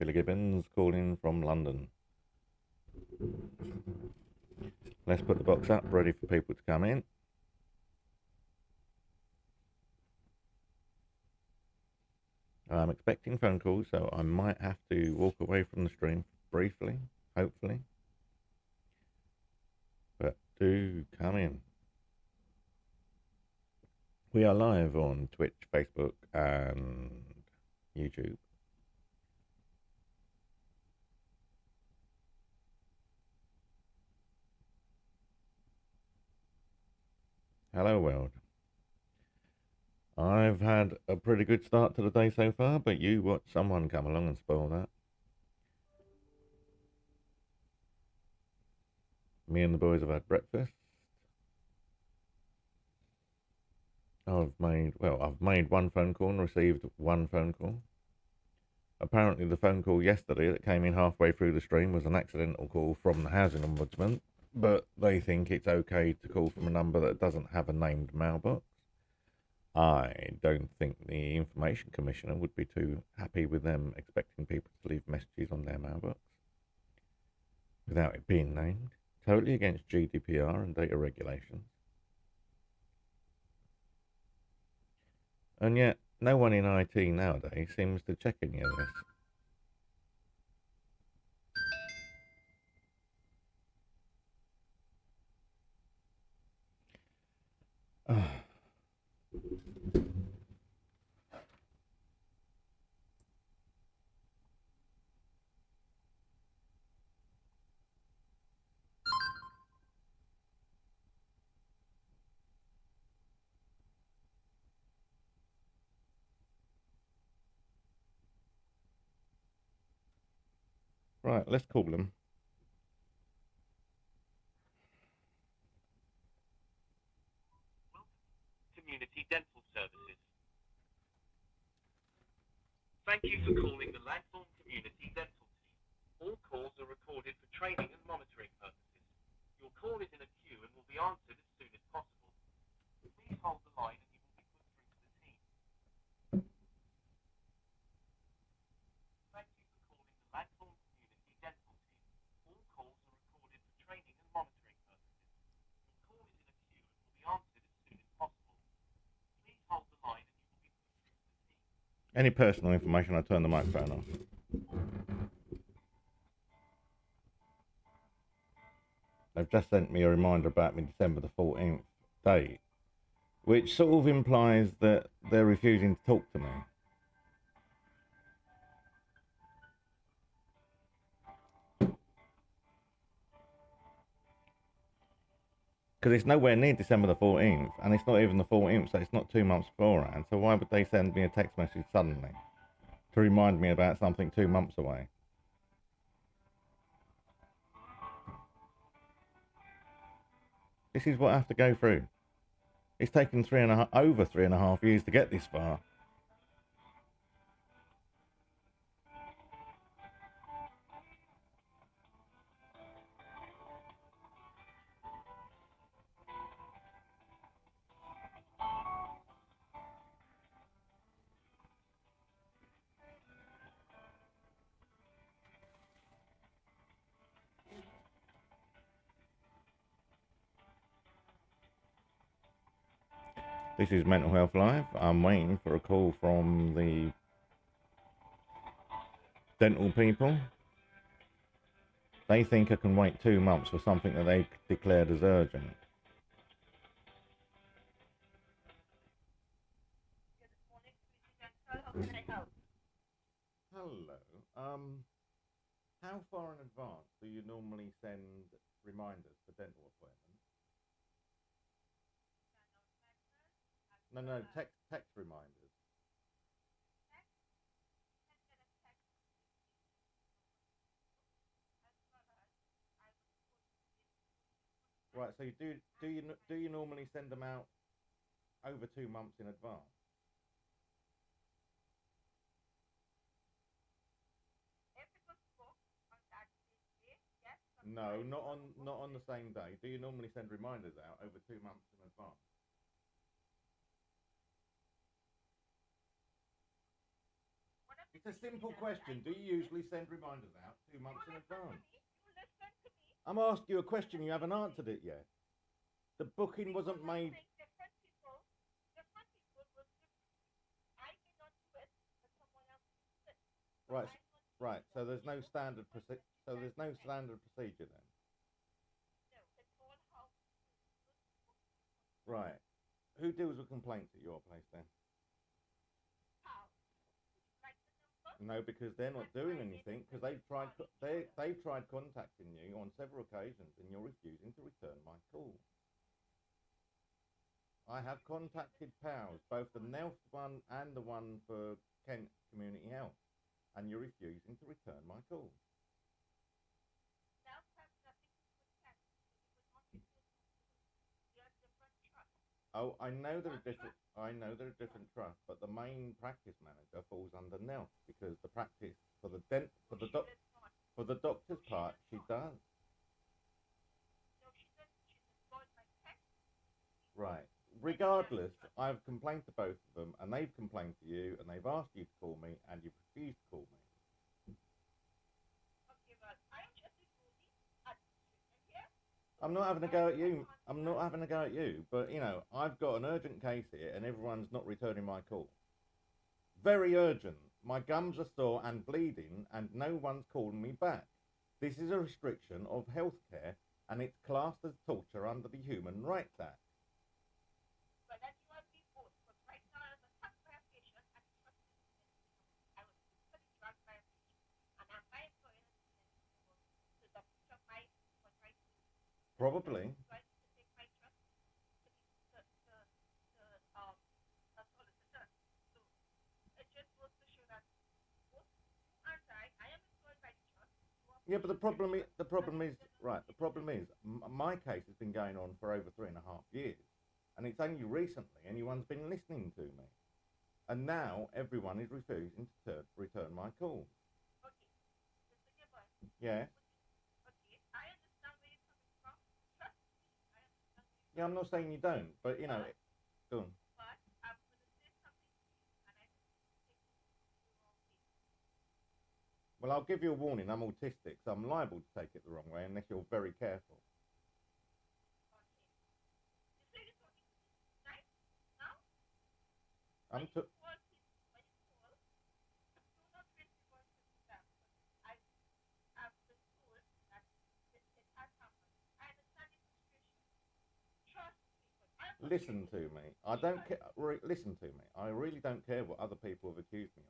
Billy Gibbons calling from London. Let's put the box up, ready for people to come in. I'm expecting phone calls, so I might have to walk away from the stream briefly, hopefully. But do come in. We are live on Twitch, Facebook, and YouTube. Hello, world. I've had a pretty good start to the day so far, but you watch someone come along and spoil that. Me and the boys have had breakfast. I've made one phone call and received one phone call. Apparently the phone call yesterday that came in halfway through the stream was an accidental call from the Housing Ombudsman, but they think it's okay to call from a number that doesn't have a named mailbox. I don't think the Information Commissioner would be too happy with them expecting people to leave messages on their mailbox without it being named. Totally against GDPR and data regulations. And yet, no one in IT nowadays seems to check any of this. Right, let's call them. Community Dental Services. Thank you for calling the Langthorne Community Dental Team. All calls are recorded for training and monitoring purposes. Your call is in a queue and will be answered as soon as possible. Please hold the line and you will be put through to the team. Thank you for calling the Langthorne Community Dental Team. All calls are recorded for training and monitoring purposes. Your call is in a queue and will be answered as soon as possible. Please hold the line and you will be put through to the team. Any personal information, I turn the microphone off. They've just sent me a reminder about my December the 14th date, which sort of implies that they're refusing to talk to me. Because it's nowhere near December the 14th, and it's not even the 14th, so it's not 2 months beforehand. So why would they send me a text message suddenly to remind me about something 2 months away? This is what I have to go through. It's taken over 3.5 years to get this far. This is Mental Health Live. I'm waiting for a call from the dental people. They think I can wait 2 months for something that they declared as urgent. Hello. How far in advance do you normally send reminders for dental appointments? No, text reminders. Right. So do you normally send them out over 2 months in advance? No, not on the same day. Do you normally send reminders out over 2 months in advance? It's a simple question. Do you usually send reminders out 2 months in advance? You listen to me. I'm asking you a question. You haven't answered it yet. The booking wasn't made. Different people will I cannot do it, but someone else can do it. So Right, I'm not right. So there's no you. standard So there's no standard procedure then. No, it's all how Right. Who deals with complaints at your place then? how. Would you like the number? No, because they're not doing anything. Because they've tried contacting you on several occasions, and you're refusing to return my call. I have contacted PALS, both the Nelft one and the one for Kent Community Health, and you're refusing to return my call. Now have nothing to do with that. It was not refused. We are different trusts. Oh, I know they're a different. I know they're a different trust, but the main practice manager falls under Nelft because the practice for the for the doctor's part, she does. No, she doesn't. She's employed by tech. Right. Regardless, I've complained to both of them, and they've complained to you, and they've asked you to call me, and you've refused to call me. Okay, well, I am just a Rudy administrator here. I'm not having a go at you. I'm not having a go at you, but you know, I've got an urgent case here, and everyone's not returning my call. Very urgent. My gums are sore and bleeding, and no one's calling me back. This is a restriction of healthcare, and it's classed as torture under the Human Rights Act. But then you are being both. But right now, as a taxpayer patient, I'm trusting in I was physically drugged by a patient, and I'm my employer to the of my what right to Probably. right to take my trust to a solicitor. So it just goes to show that both you and I am employed by the trust. Yeah, but the problem is, right, the problem is, my case has been going on for over 3.5 years, and it's only recently anyone's been listening to me. And now everyone is refusing to return my calls. Okay, Mr. Gibbon. Yeah? Okay, I understand where you're coming from. Trust me, I understand where you're Yeah, I'm not saying you don't, but you know, go on. But I'm going to say something to you, and I don't take it the wrong way. Well, I'll give you a warning. I'm autistic, so I'm liable to take it the wrong way unless you're very careful. Okay. You say you're talking to me, right? Now? I'm When you call, do not raise your voice with them. I've been told that it has happened. I understand your frustration. Trust me, but I'm not Listen to me. I don't care. Listen to me. I really don't care what other people have accused me of.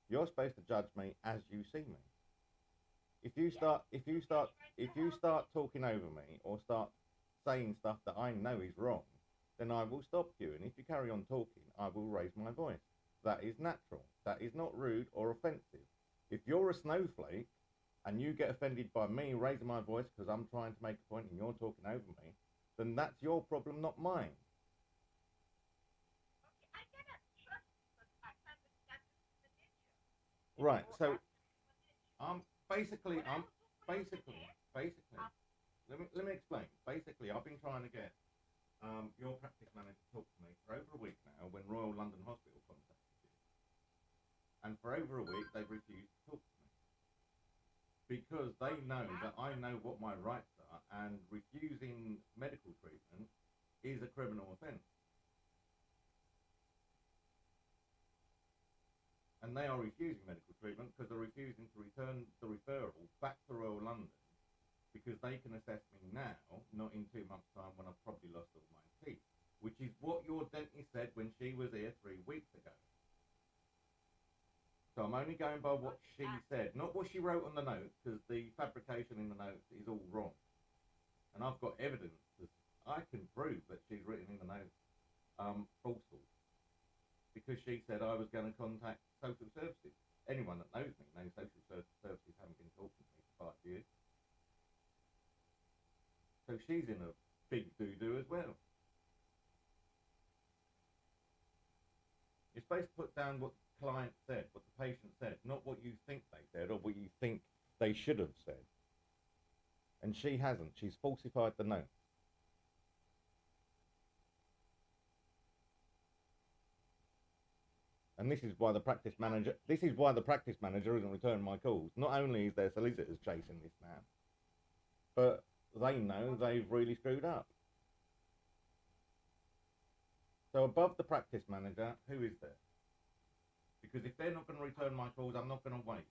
You're supposed to judge me as you see me. If you start talking over me or start saying stuff that I know is wrong, then I will stop you. And if you carry on talking, I will raise my voice. That is natural. That is not rude or offensive. If you're a snowflake and you get offended by me raising my voice because I'm trying to make a point and you're talking over me, then that's your problem, not mine. Okay, I cannot trust you, but I can't understand the nature. Right. So I'm basically, basically. let me explain. Basically, I've been trying to get your practice manager to talk to me for over a week now when Royal London Hospital contacted you. And for over a week, they've refused to talk to me. Because they know that I know what my rights are, and refusing medical treatment is a criminal offence. And they are refusing medical treatment because they're refusing to return the referral back to Royal London because they can assess me now, not in 2 months' time when I've probably lost all my teeth, which is what your dentist said when she was here 3 weeks ago. So I'm only going by what she said, not what she wrote on the notes, because the fabrication in the notes is all wrong. And I've got evidence that I can prove that she's written in the notes falsehood. Because she said I was going to contact social services. Anyone that knows me knows social services haven't been talking to me for 5 years. So she's in a big doo-doo as well. You're supposed to put down what the client said, what the patient said, not what you think they said or what you think they should have said. And she hasn't. She's falsified the note. And this is why the practice manager. This is why the practice manager isn't returning my calls. Not only is their solicitors chasing this now, but they know they've really screwed up. So above the practice manager, who is there? Because if they're not going to return my calls, I'm not going to wait.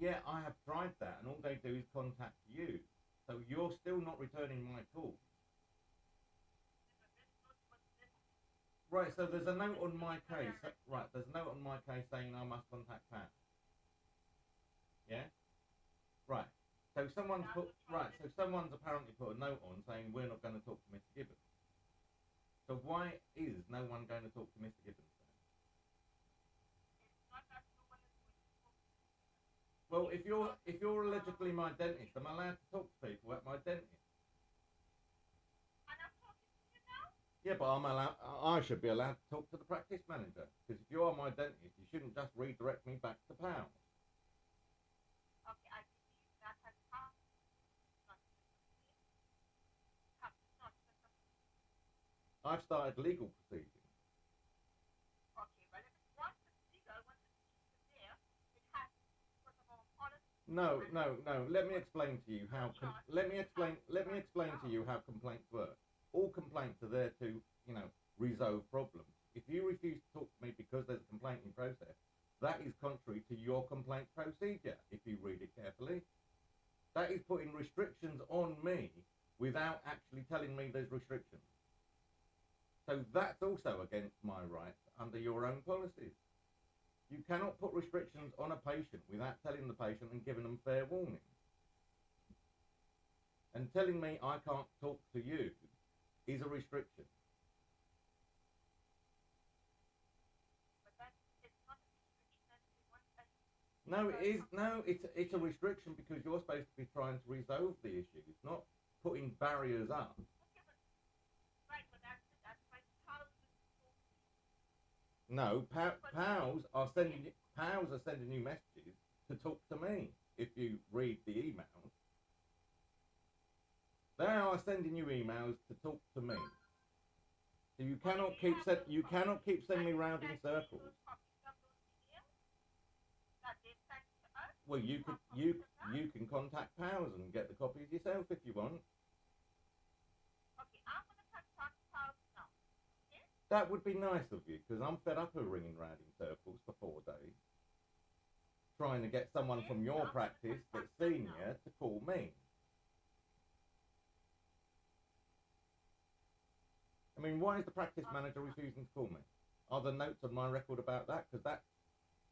Yeah, I have tried that, and all they do is contact you. So you're still not returning my calls. Right, so there's a note on my case. Right, there's a note on my case saying I must contact Pat. Yeah? Right. So someone's apparently put a note on saying we're not going to talk to Mr. Gibbons. So why is no one going to talk to Mr. Gibbons then? Well, if you're allegedly my dentist, I'm allowed to talk to people at my dentist. Yeah, but I should be allowed to talk to the practice manager, because if you are my dentist, you shouldn't just redirect me back to PAL. I've started legal proceedings. No. Let me explain to you how. Let me explain to you how complaints work. All complaints are there to, resolve problems. If you refuse to talk to me because there's a complaint in process, that is contrary to your complaint procedure. If you read it carefully, that is putting restrictions on me without actually telling me there's restrictions. So that's also against my rights under your own policies. You cannot put restrictions on a patient without telling the patient and giving them fair warning. And telling me I can't talk to you is a restriction. No, it is. No, it's a restriction because you're supposed to be trying to resolve the issues, not putting barriers up. No, pals are sending you messages to talk to me. If you read the emails, they are sending you emails to talk to me. So you cannot keep sending me round in circles. Well, you can contact pals and get the copies yourself if you want. That would be nice of you, because I'm fed up of ringing round in circles for 4 days, trying to get someone from your practice that's senior to call me. I mean, why is the practice manager refusing to call me? Are there notes on my record about that? Because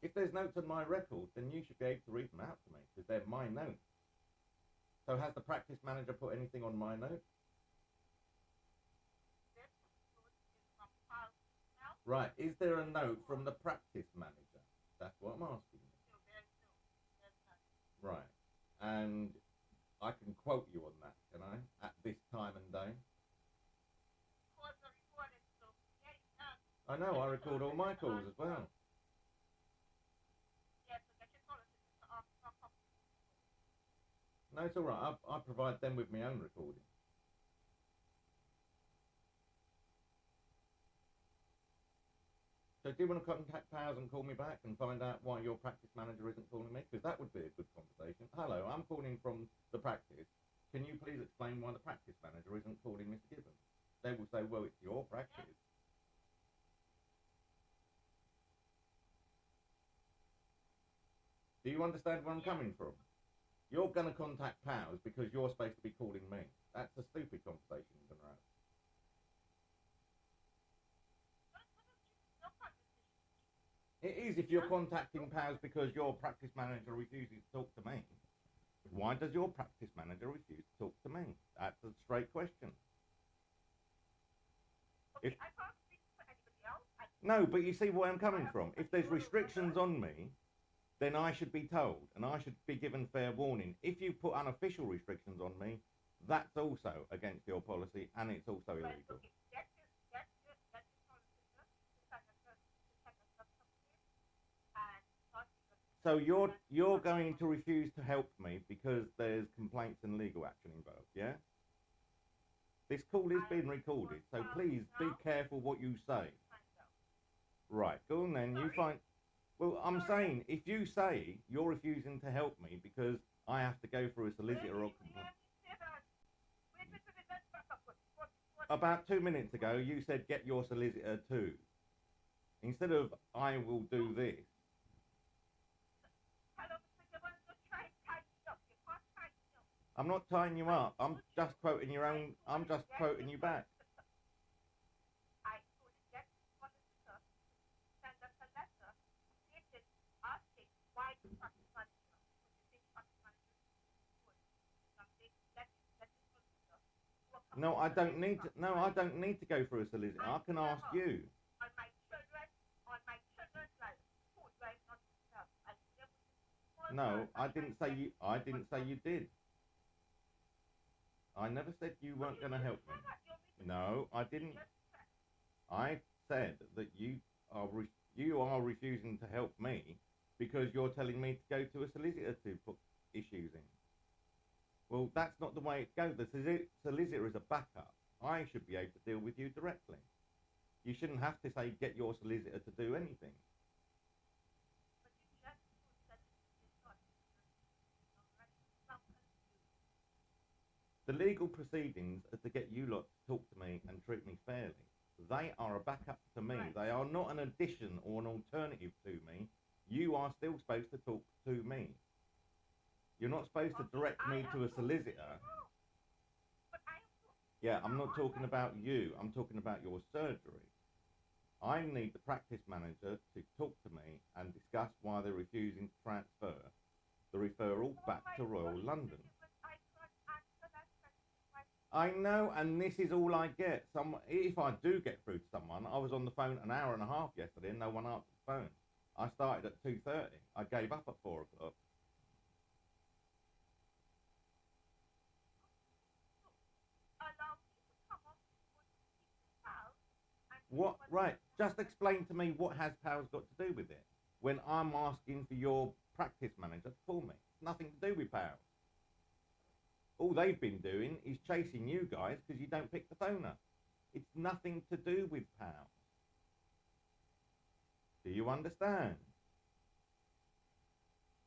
if there's notes on my record, then you should be able to read them out to me, because they're my notes. So has the practice manager put anything on my notes? Right, is there a note from the practice manager? That's what I'm asking you. Right, and I can quote you on that, can I? At this time and day. I know, I record all my calls as well. No, it's alright, I provide them with my own recording. So do you want to contact Powers and call me back and find out why your practice manager isn't calling me? Because that would be a good conversation. Hello, I'm calling from the practice. Can you please explain why the practice manager isn't calling Mr. Gibbons? They will say, well, it's your practice. Do you understand where I'm coming from? You're going to contact Powers because you're supposed to be calling me. That's a stupid conversation you're going to have. It is if you're contacting Powers because your practice manager refuses to talk to me. Why does your practice manager refuse to talk to me? That's a straight question. No, but you see where I'm coming from. If there's restrictions on me, then I should be told, and I should be given fair warning. If you put unofficial restrictions on me, that's also against your policy, and it's also illegal. So you're going to refuse to help me because there's complaints and legal action involved, yeah? This call is being recorded, so please be careful what you say. Right, go on then, you find... Well, I'm saying, if you say you're refusing to help me because I have to go through a solicitor or... About 2 minutes ago, you said get your solicitor too. Instead of I will do this. I'm not tying you up. I'm just quoting your own. I'm just quoting you back. No, I don't need to. No, I don't need to go through a solicitor. I can ask you. No, I didn't say you. I didn't say you did. I never said you weren't going to help me. No, I didn't. I said that you are refusing to help me because you're telling me to go to a solicitor to put issues in. Well, that's not the way it goes. The solicitor is a backup. I should be able to deal with you directly. You shouldn't have to say get your solicitor to do anything. The legal proceedings are to get you lot to talk to me and treat me fairly. They are a backup to me. Right. They are not an addition or an alternative to me. You are still supposed to talk to me. You're not supposed to direct me to a solicitor. Yeah, I'm not talking about you. I'm talking about your surgery. I need the practice manager to talk to me and discuss why they're refusing to transfer the referral back to Royal London. I know, and this is all I get. If I do get through to someone, I was on the phone an hour and a half yesterday and no one answered the phone. I started at 2:30. I gave up at 4 o'clock. What? Right, just explain to me what has powers got to do with it when I'm asking for your practice manager to call me. It's nothing to do with powers. All they've been doing is chasing you guys because you don't pick the phone up. It's nothing to do with powers. Do you understand?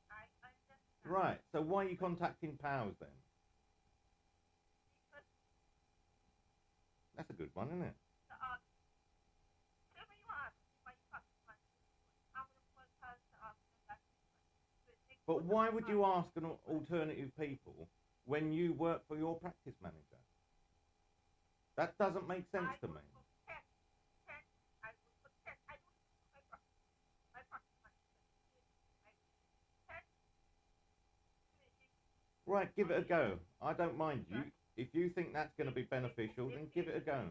I understand. Right, so why are you contacting powers then? That's a good one, isn't it? But why would you ask an alternative people when you work for your practice manager? That doesn't make sense to me. Right, give it a go. I don't mind you. If you think that's going to be beneficial, then give it a go.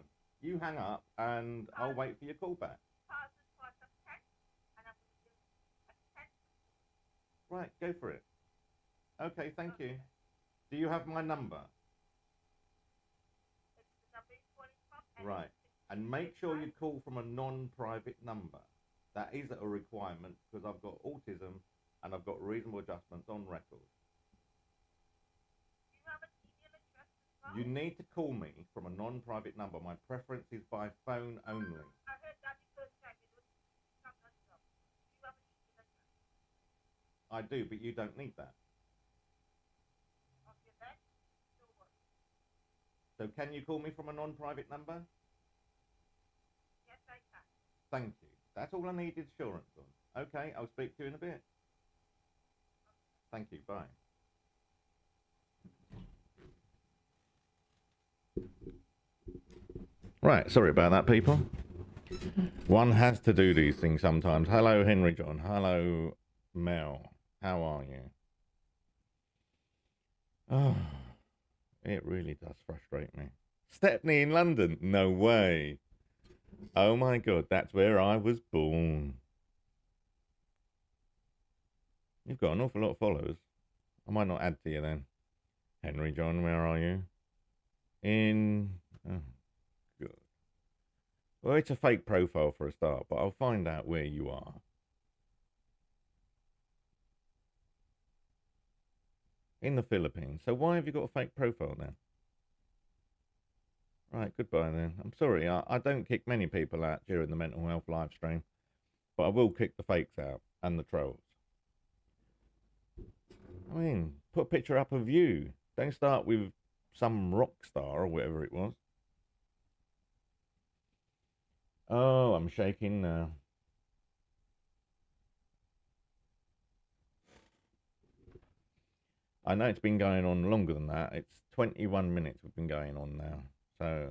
You hang up and I'll wait for your call back. Right, go for it. Okay, thank you. Do you have my number? Right, and make sure you call from a non-private number. That is a requirement because I've got autism and I've got reasonable adjustments on record. You need to call me from a non-private number. My preference is by phone only. I do, but you don't need that. So can you call me from a non-private number? Yes, I can. Thank you. That's all I need assurance on. Okay, I'll speak to you in a bit. Thank you, bye. Right, sorry about that, people. One has to do these things sometimes. Hello, Henry John. Hello, Mel. How are you? Oh, it really does frustrate me. Stepney in London? No way. Oh my God, that's where I was born. You've got an awful lot of followers. I might not add to you then. Henry John, where are you? Oh, good. Well, it's a fake profile for a start, but I'll find out where you are. In the Philippines. So why have you got a fake profile then? Right, goodbye then. I'm sorry, I don't kick many people out during the mental health live stream, but I will kick the fakes out and the trolls. I mean, put a picture up of you. Don't start with some rock star or whatever it was. Oh, I'm shaking now. I know it's been going on longer than that. It's 21 minutes we've been going on now. So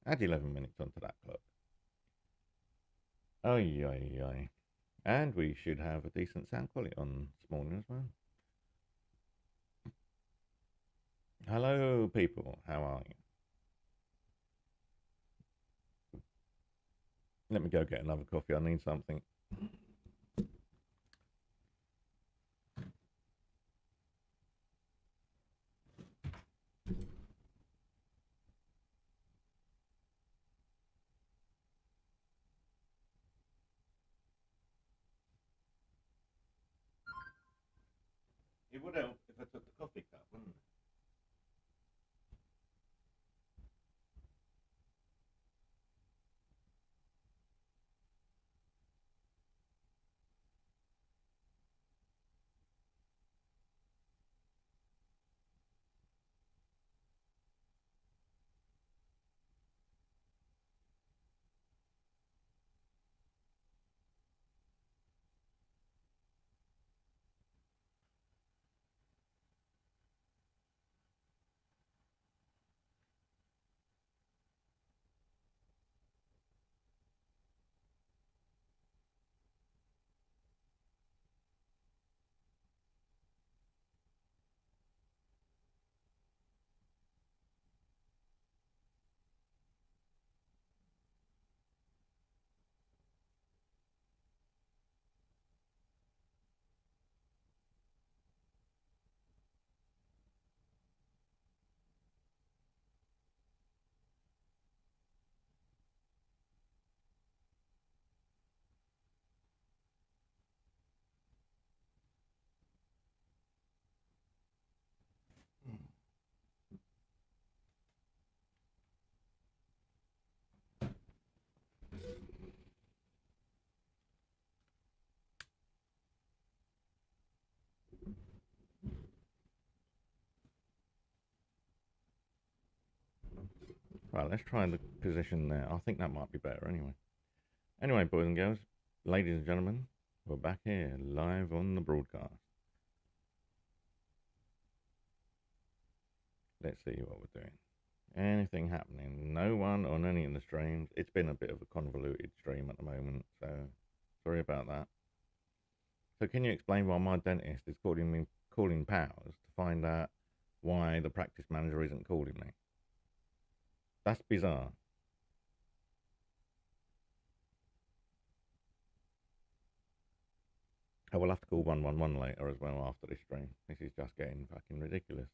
add 11 minutes onto that clock. Oh, yeah. And we should have a decent sound quality on this morning as well. Hello, people. How are you? Let me go get another coffee. I need something. It would help if I took the coffee cup, wouldn't it? Right, let's try the position there. I think that might be better anyway. Anyway, boys and girls, ladies and gentlemen, we're back here live on the broadcast. Let's see what we're doing. Anything happening? No one on any of the streams. It's been a bit of a convoluted stream at the moment, so sorry about that. So can you explain why my dentist is calling powers to find out why the practice manager isn't calling me? That's bizarre. I will have to call 111 later as well after this stream. This is just getting fucking ridiculous.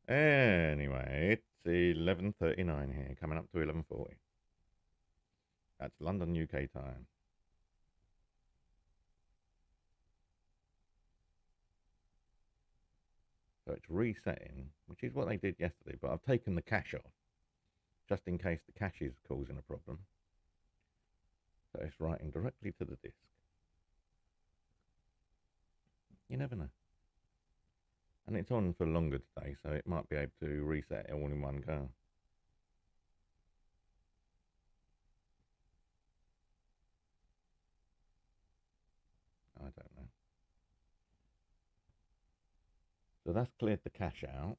Anyway, it's 11:39 here, coming up to 11:40. That's London, UK time. So it's resetting, which is what they did yesterday, but I've taken the cache off, just in case the cache is causing a problem. So it's writing directly to the disk. You never know. And it's on for longer today, so it might be able to reset it all in one go. I don't know. So that's cleared the cache out.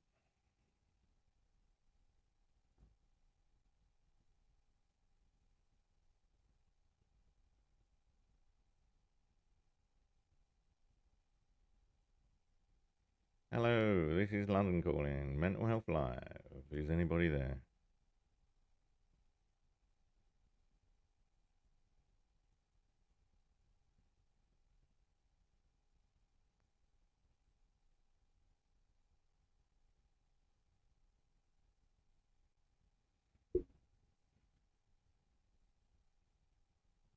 Hello, this is London calling, Mental Health Live. Is anybody there?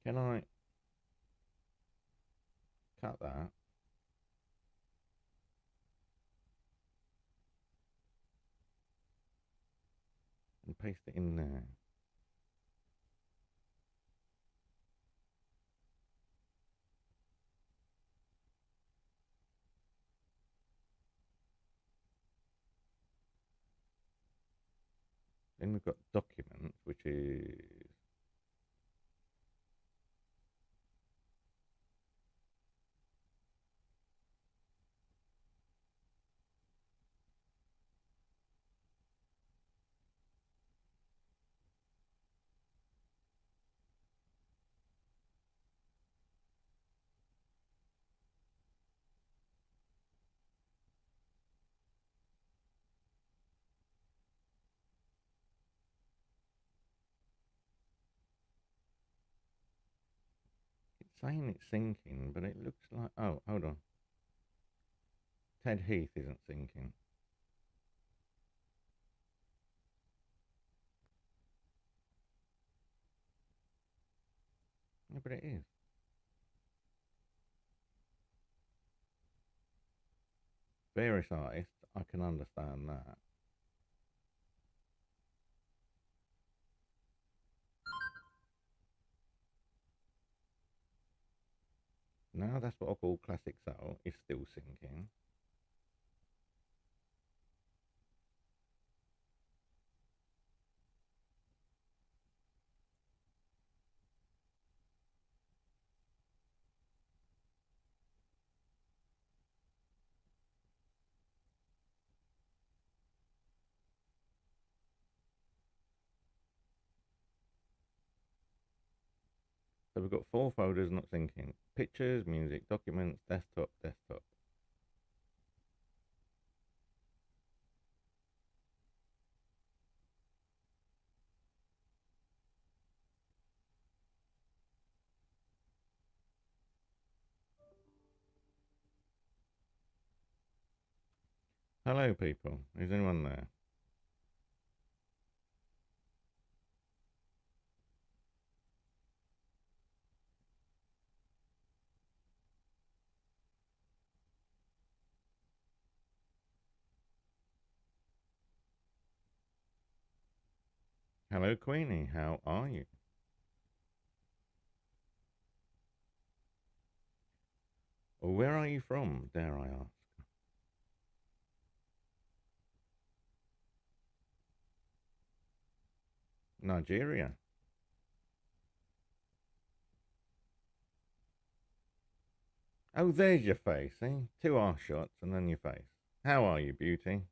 Can I cut that? paste it in there. Then we've got documents, which is it's saying it's syncing, but it looks like, oh, hold on. Ted Heath isn't syncing. Yeah, but it is. Various artists, I can understand that. Now that's what I call classic soul. It's still syncing. So we've got 4 folders not syncing. Pictures, music, documents, desktop, desktop. Hello, people. Is anyone there? Hello, Queenie. How are you? Or where are you from, dare I ask? Nigeria. Oh, there's your face, eh? 2 arse shots and then your face. How are you, beauty?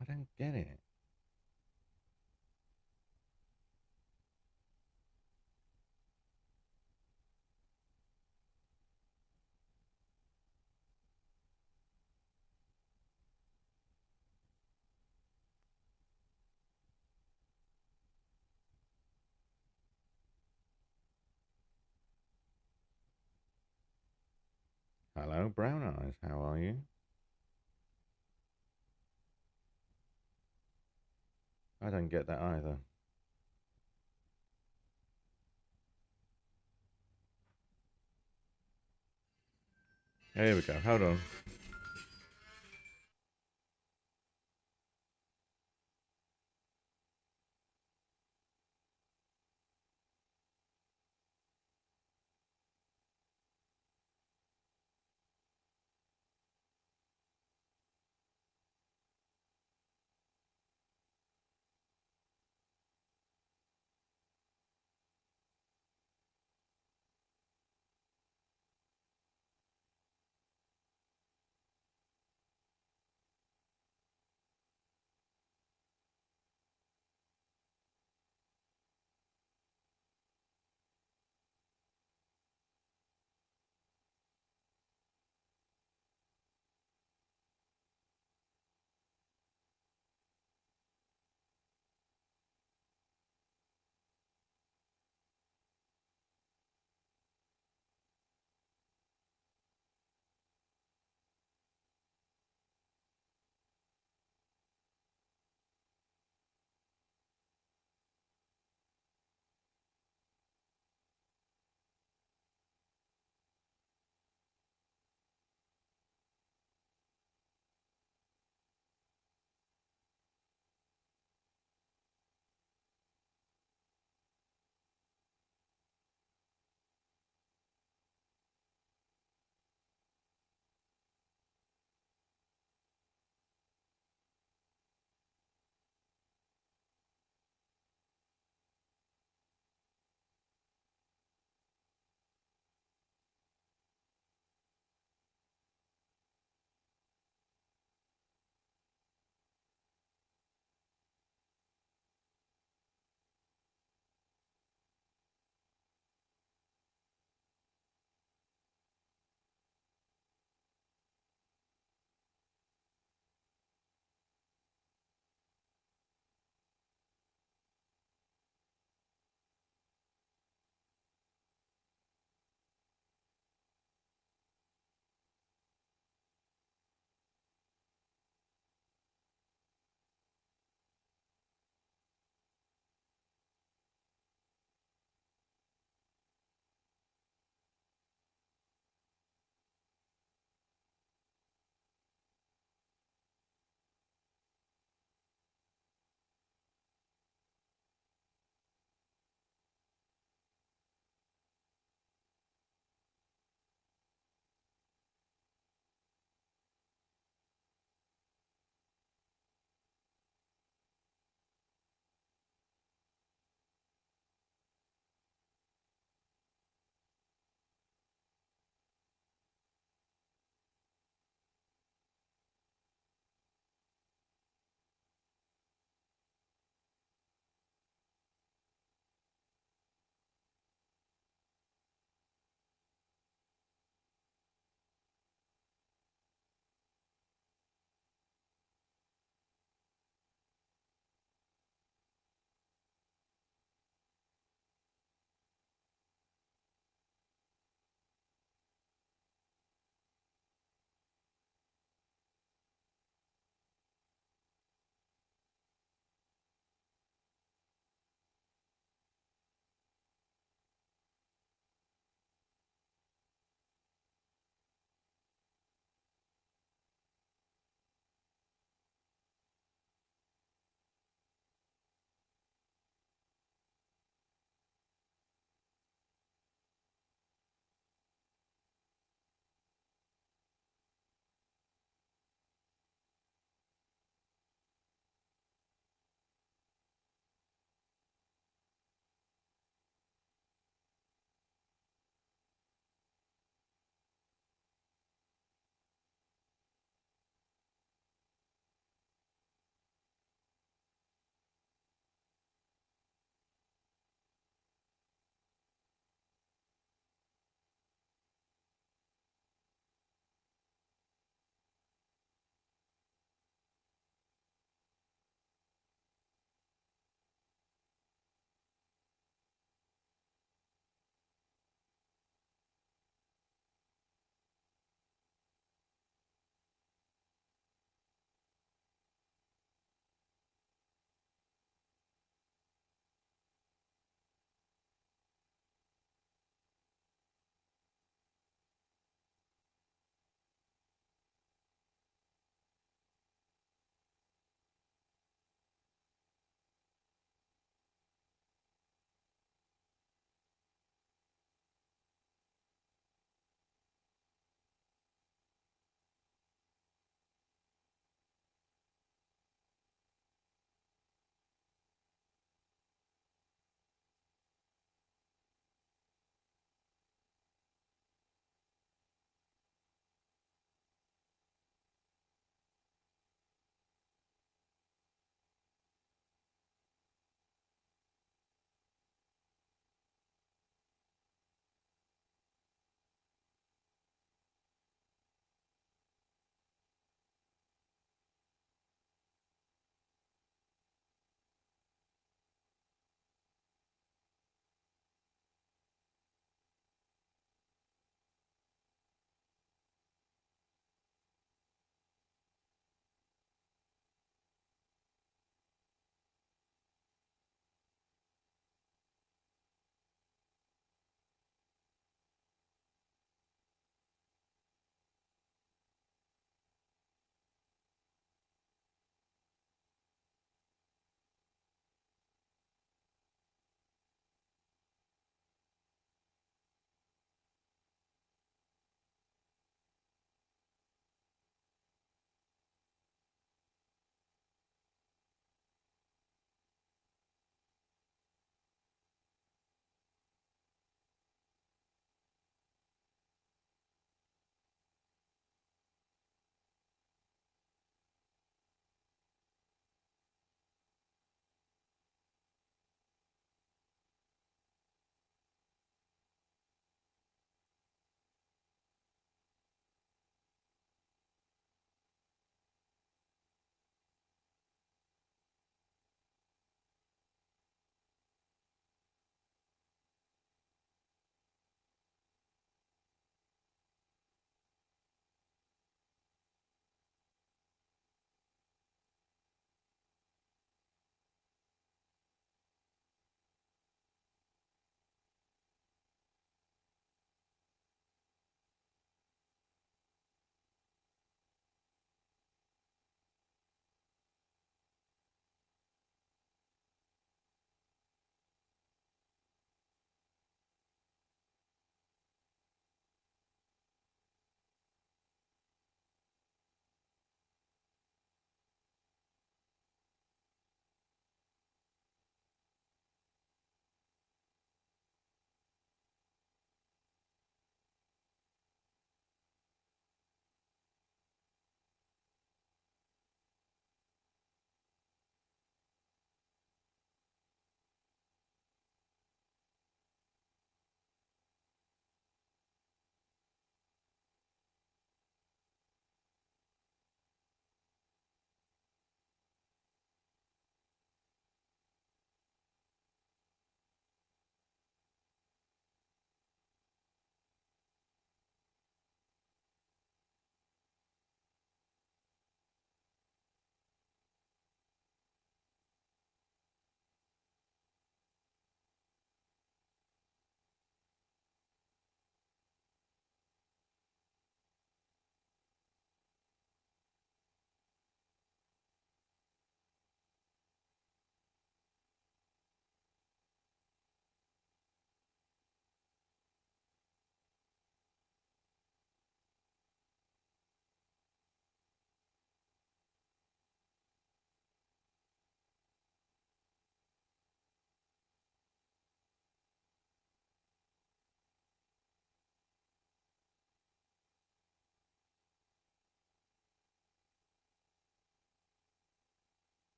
I don't get it. Hello, brown eyes. How are you? I don't get that either. Here we go. Hold on.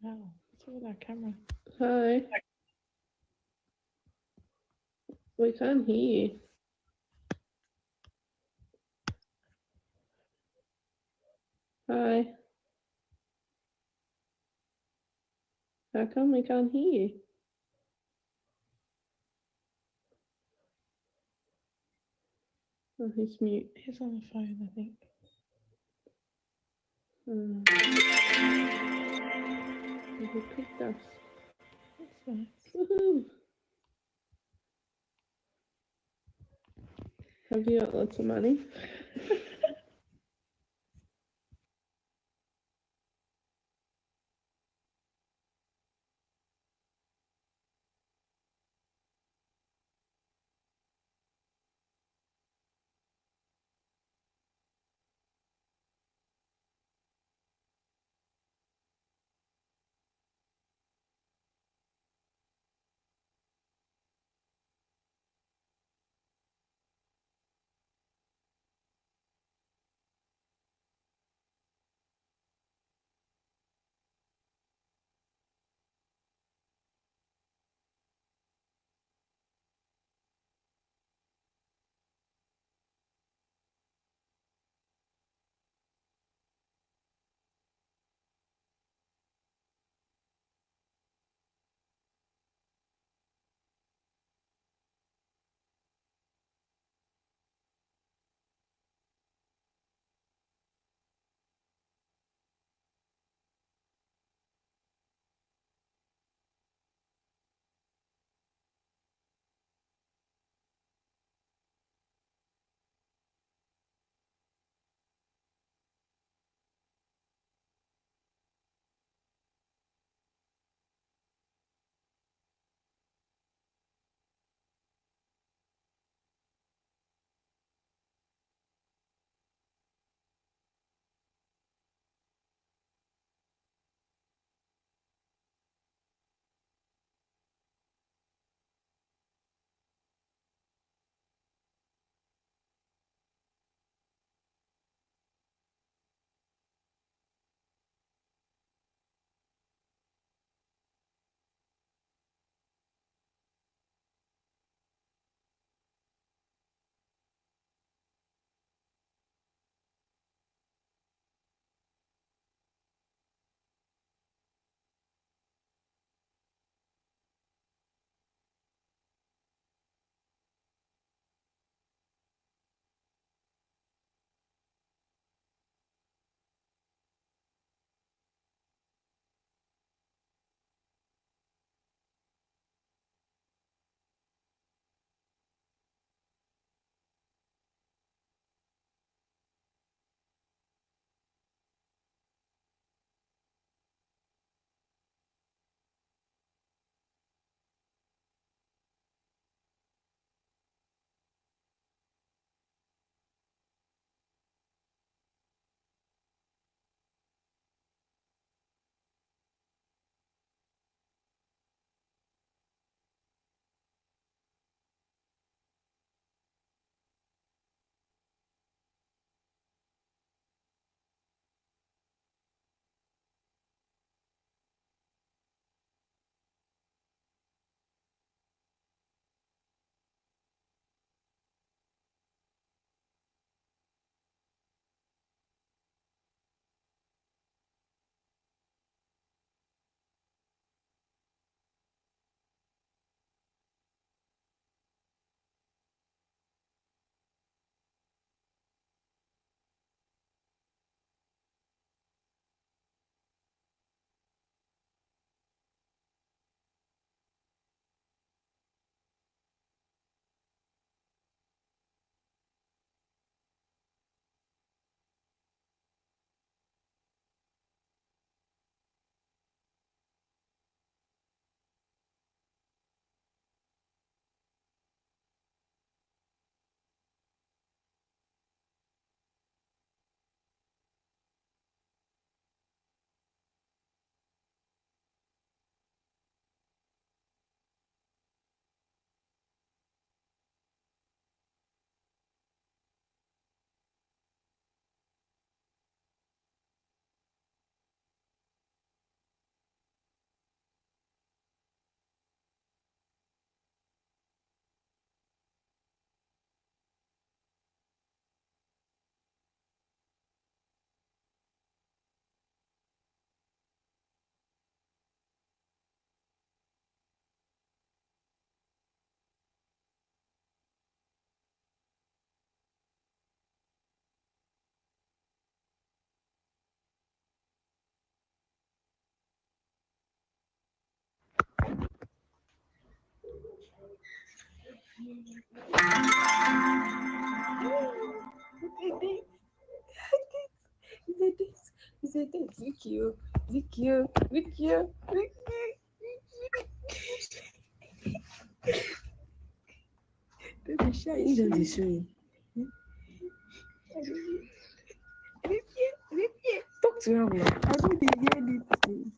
Wow, what's up with that camera? Hi. We can't hear you. Hi. How come we can't hear you? Oh, he's mute. He's on the phone, I think. He picked us. That's nice. Woohoo! Have you got lots of money? Is it this? Vicky, Vicky. Don't be shy. You don't be shy. Talk to her. I don't hear anything.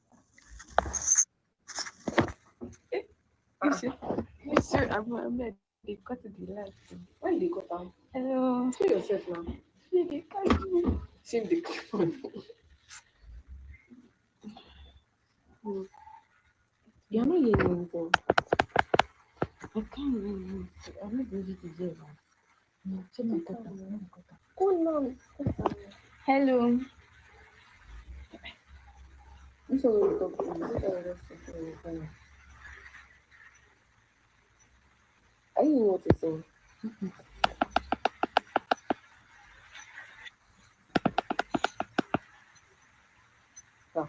You sure? I'm not. They cut the last. Why they cut down? Hello. Show yourself now. They can't do. Shame the phone. You're not hearing anything. I can't hear you. I'm not ready to hear that. No, shame my cut down. Go on. Hello. This is what we talk to. This is what we talk to. I didn't know what to say. Yeah.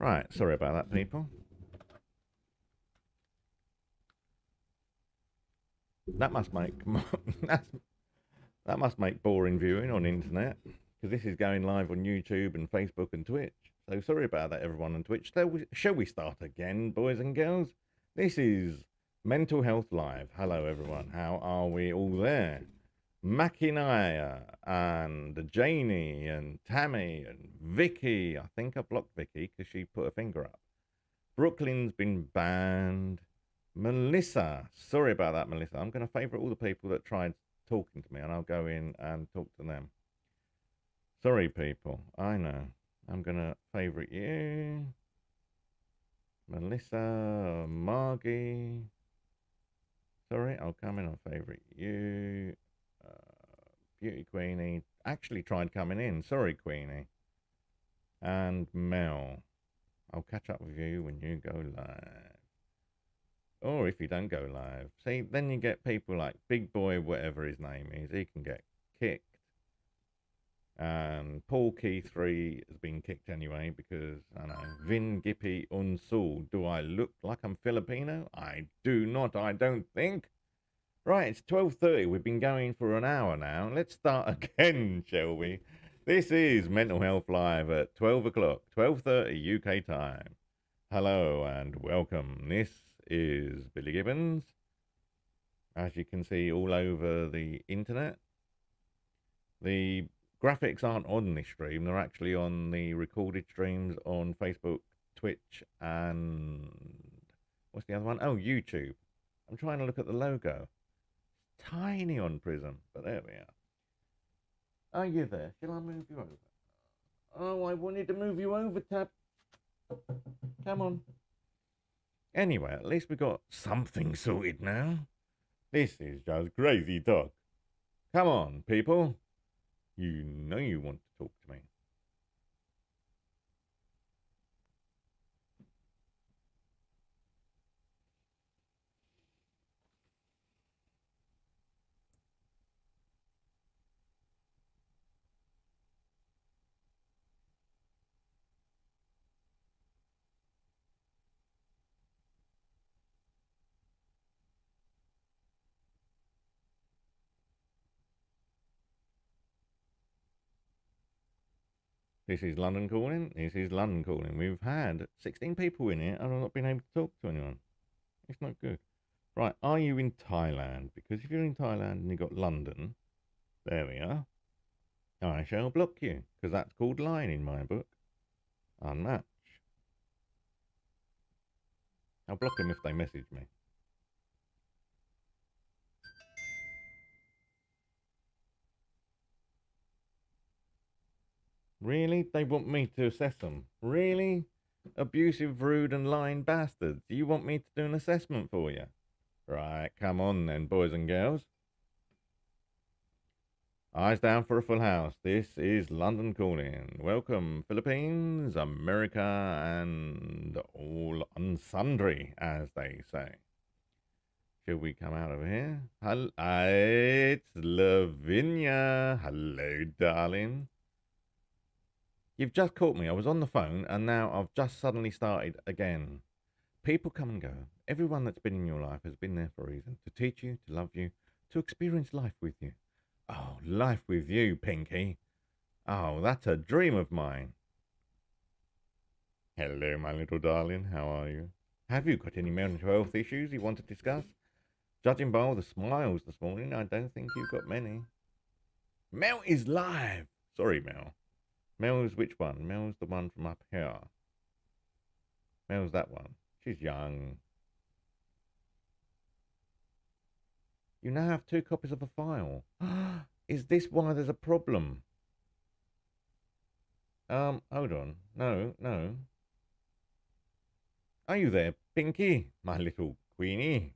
Right, sorry about that, people. That must make that must make boring viewing on internet, because this is going live on YouTube and Facebook and Twitch. So sorry about that, everyone on Twitch. So shall we start again, boys and girls? This is Mental Health Live. Hello, everyone. How are we all there? Makinaya and Janie and Tammy and Vicky. I think I blocked Vicky because she put her finger up. Brooklyn's been banned. Melissa. Sorry about that, Melissa. I'm going to favourite all the people that tried talking to me, and I'll go in and talk to them. Sorry, people. I know. I'm going to favourite you. Melissa, Margie. Sorry, I'll come in and favourite you. Beauty Queenie. Actually tried coming in. Sorry, Queenie. And Mel. I'll catch up with you when you go live. Or if you don't go live. See, then you get people like Big Boy, whatever his name is. He can get kicked. And Paul Key 3 has been kicked anyway because, I know, Vin Gippy Unsul. Do I look like I'm Filipino? I do not, I don't think. Right, it's 12:30. We've been going for an hour now. Let's start again, shall we? This is Mental Health Live at 12 o'clock, 12:30 UK time. Hello and welcome. This is Billy Gibbons. As you can see all over the internet, the graphics aren't on this stream. They're actually on the recorded streams on Facebook, Twitch, and what's the other one? Oh, YouTube. I'm trying to look at the logo. Tiny on Prism, but there we are. Are you there? Shall I move you over? Oh, I wanted to move you over, Tab. Come on. Anyway, at least we got something sorted now. This is just crazy talk. Come on, people. You know you want to talk to me. This is London Calling. This is London Calling. We've had 16 people in here and I've not been able to talk to anyone. It's not good. Right, are you in Thailand? Because if you're in Thailand and you've got London, there we are, I shall block you, because that's called lying in my book. Unmatch. I'll block them if they message me. Really? They want me to assess them? Really? Abusive, rude and lying bastards. Do you want me to do an assessment for you? Right, come on then, boys and girls. Eyes down for a full house. This is London Calling. Welcome, Philippines, America, and all unsundry, as they say. Should we come out of here? It's Lavinia. Hello, darling. You've just caught me. I was on the phone, and now I've just suddenly started again. People come and go. Everyone that's been in your life has been there for a reason. To teach you, to love you, to experience life with you. Oh, life with you, Pinky. Oh, that's a dream of mine. Hello, my little darling. How are you? Have you got any mental health issues you want to discuss? Judging by all the smiles this morning, I don't think you've got many. Mel is live. Sorry, Mel. Mel's which one? Mel's the one from up here. Mel's that one. She's young. You now have 2 copies of a file. Is this why there's a problem? Hold on. No. Are you there, Pinky? My little queenie.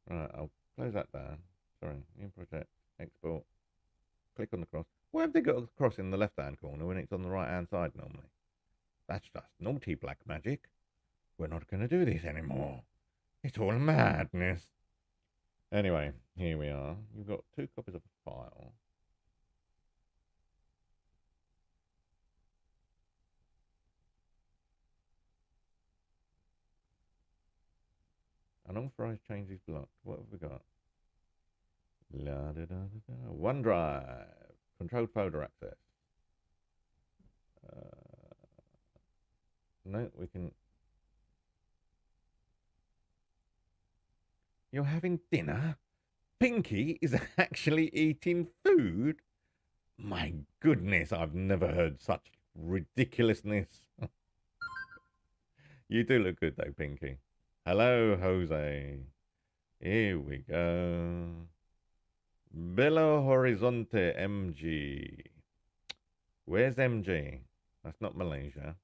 Right, I'll close that down. Sorry, in project, export. Click on the cross. Why have they got a cross in the left-hand corner when it's on the right-hand side normally? That's just naughty black magic. We're not going to do this anymore. It's all madness. Anyway, here we are. You've got 2 copies of a file. Unauthorized changes blocked. What have we got? La da da da da. OneDrive. Controlled folder access. No, we can. You're having dinner? Pinky is actually eating food? My goodness, I've never heard such ridiculousness. You do look good though, Pinky. Hello, Jose. Here we go. Belo Horizonte MG. Where's MG? That's not Malaysia.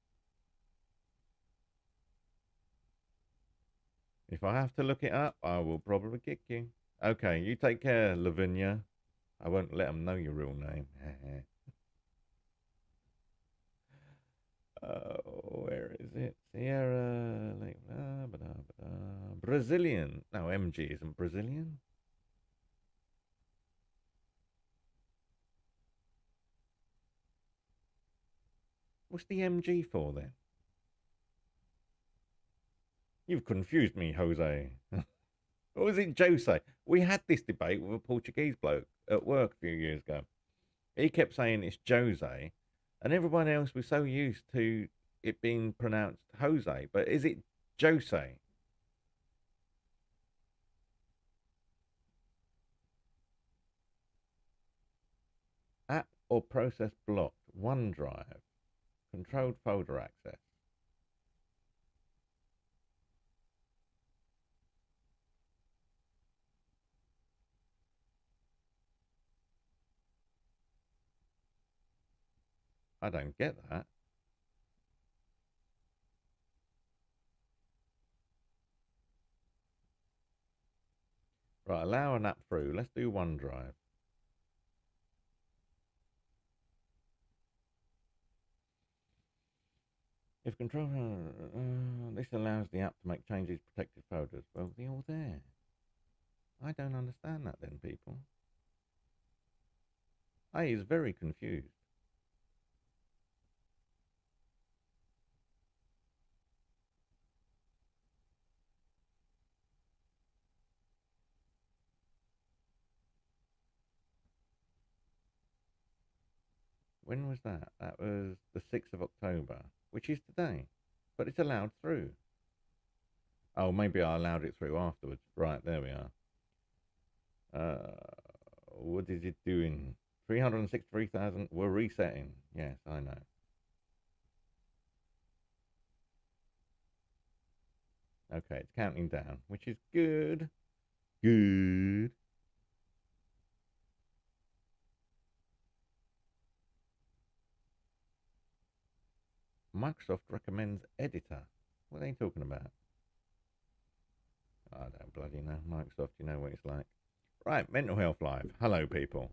If I have to look it up, I will probably kick you. Okay, you take care, Lavinia. I won't let them know your real name. Where is it? Sierra Lake. Brazilian. No, MG isn't Brazilian. What's the MG for then? You've confused me, Jose. Or was it Jose? We had this debate with a Portuguese bloke at work a few years ago. He kept saying it's Jose, and everyone else was so used to it being pronounced Jose. But is it Jose? App or process blocked. OneDrive. Controlled folder access. I don't get that. Right, allow an app through. Let's do OneDrive. If control, this allows the app to make changes to protected folders. Well, they're all there. I don't understand that then, people. I is very confused. When was that? That was the 6th of October, which is today. But it's allowed through. Oh, maybe I allowed it through afterwards. Right, there we are. What is it doing? 363,000. We're resetting. Yes, I know. Okay, it's counting down, which is good. Good. Microsoft recommends editor. What are they talking about? I don't bloody know. Microsoft, you know what it's like. Right, Mental Health Live. Hello, people.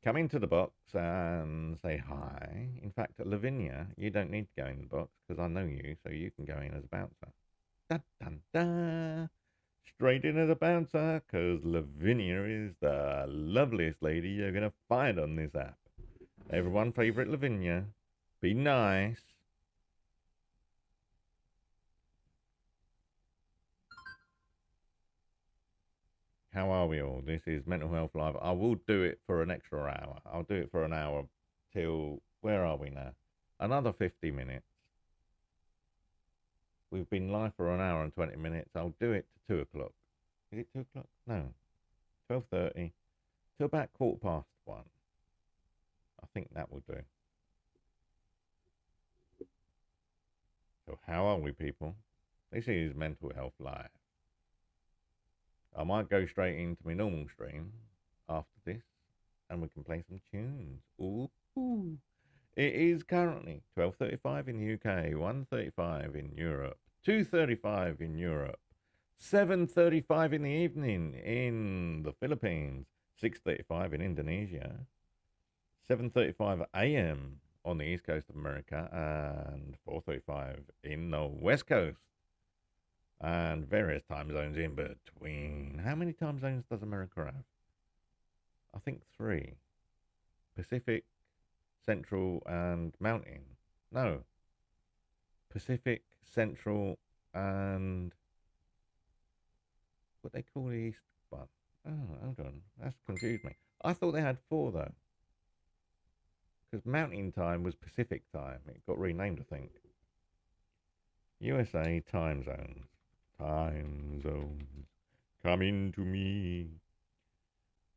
Come into the box and say hi. In fact, Lavinia, you don't need to go in the box because I know you, so you can go in as a bouncer. Dun, dun, dun. Straight in as a bouncer because Lavinia is the loveliest lady you're going to find on this app. Everyone favorite Lavinia. Be nice. How are we all? This is Mental Health Live. I will do it for an extra hour. I'll do it for an hour till, where are we now? Another 50 minutes. We've been live for an hour and 20 minutes. I'll do it to 2 o'clock. Is it 2 o'clock? No. 12:30 till about 1:15. I think that will do. So how are we, people? This is Mental Health Live. I might go straight into my normal stream after this, and we can play some tunes. Ooh. It is currently 12:35 in the UK, 1:35 in Europe, 2:35 in Europe, 7:35 in the evening in the Philippines, 6:35 in Indonesia, 7:35 a.m. on the east coast of America, and 4:35 in the west coast. And various time zones in between. How many time zones does America have? I think 3. Pacific, Central, and Mountain. No. Pacific, Central, and what they call the East one. Oh, hold on. That's confused me. I thought they had 4, though. Because Mountain Time was Pacific Time. It got renamed, I think. USA time zones. Time zones. Coming to me.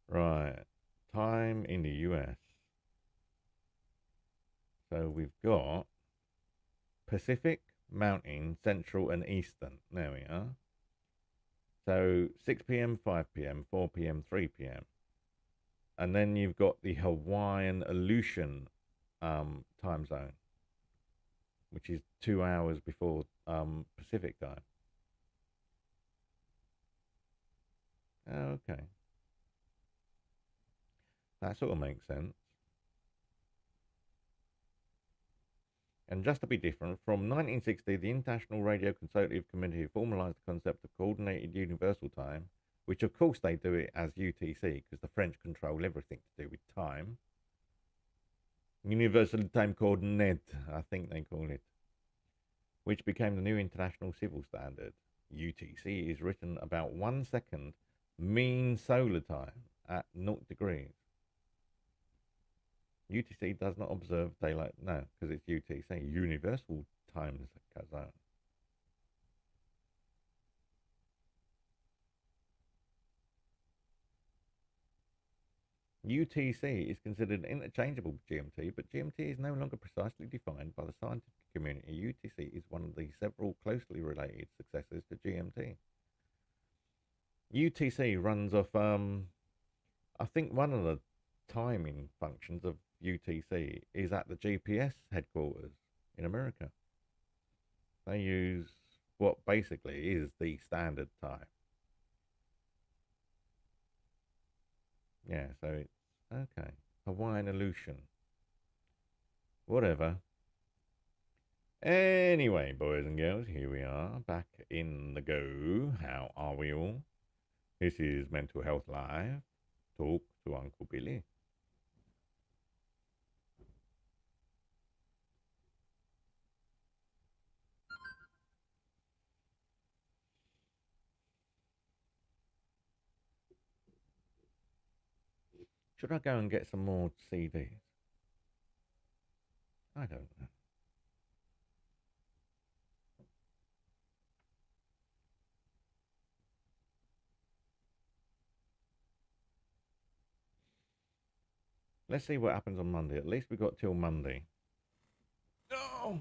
Right. Time in the US. So we've got Pacific, Mountain, Central, and Eastern. There we are. So 6 p.m., 5 p.m., 4 p.m., 3 p.m. And then you've got the Hawaiian Aleutian time zone, which is 2 hours before Pacific time. Okay. That sort of makes sense. And just to be different, from 1960, the International Radio Consultative Committee formalised the concept of Coordinated Universal Time, which of course they do it as UTC, because the French control everything to do with time. Universal Time Coordinate, I think they call it, which became the new international civil standard. UTC is written about 1 second mean solar time at 0 degrees. UTC does not observe daylight, no, because it's UTC, Universal Time Zone. UTC is considered interchangeable with GMT, but GMT is no longer precisely defined by the scientific community. UTC is one of the several closely related successors to GMT. UTC runs off, I think one of the timing functions of UTC is at the GPS headquarters in America. They use what basically is the standard time. Yeah, so it's okay. Hawaiian Aleutian. Whatever. Anyway, boys and girls, here we are back in the go. How are we all? This is Mental Health Live. Talk to Uncle Billy. Should I go and get some more CDs? I don't know. Let's see what happens on Monday. At least we got till Monday. No!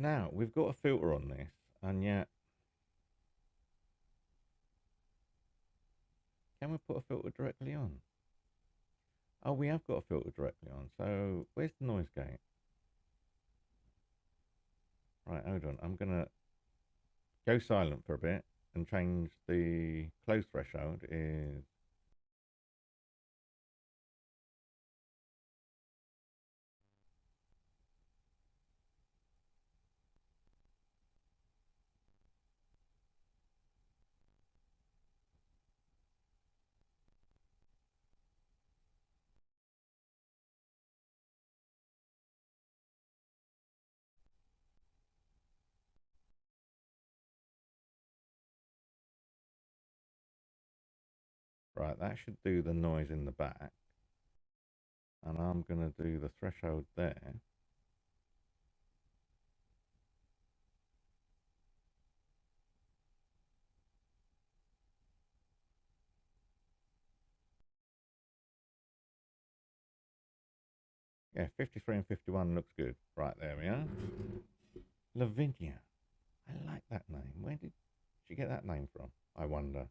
Now, we've got a filter on this, and yet... Can we put a filter directly on? Oh, we have got a filter directly on. So, where's the noise gate? Right, hold on. I'm going to go silent for a bit and change the close threshold is... Right, that should do the noise in the back. And I'm going to do the threshold there. Yeah, 53 and 51 looks good. Right, there we are. Lavinia. I like that name. Where did she get that name from? I wonder.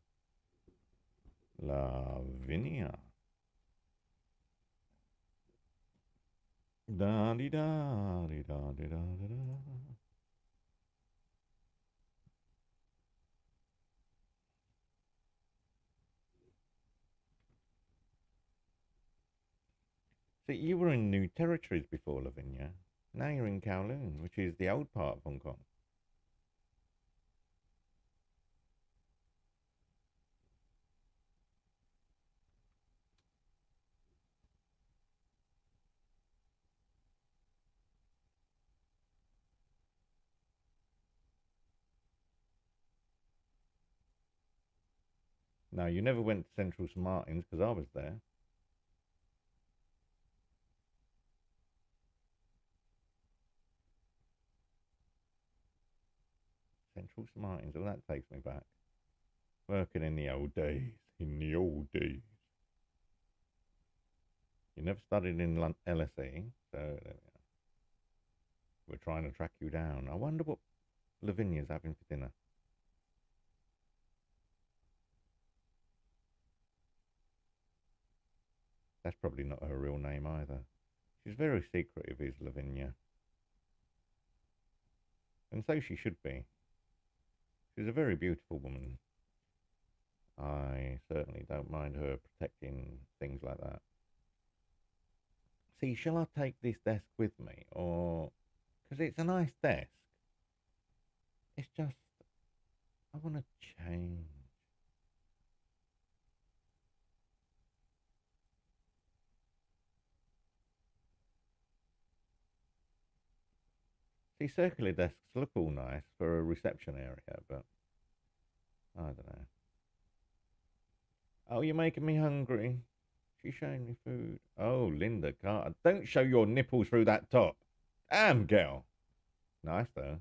Lavinia. Da di da di da di da di da. So you were in New Territories before, Lavinia. Now you're in Kowloon, which is the old part of Hong Kong. No, you never went to Central St Martin's because I was there. Central St Martin's, well, that takes me back. Working in the old days. In the old days. You never studied in LSE, so there we are. We're trying to track you down. I wonder what Lavinia's having for dinner. That's probably not her real name either. She's very secretive, is Lavinia. And so she should be. She's a very beautiful woman. I certainly don't mind her protecting things like that. See, shall I take this desk with me? Or... because it's a nice desk. It's just... I want to change. See, circular desks look all nice for a reception area, but... I don't know. Oh, you're making me hungry. She's showing me food. Oh, Linda Carter. Don't show your nipples through that top. Damn, girl. Nice, though.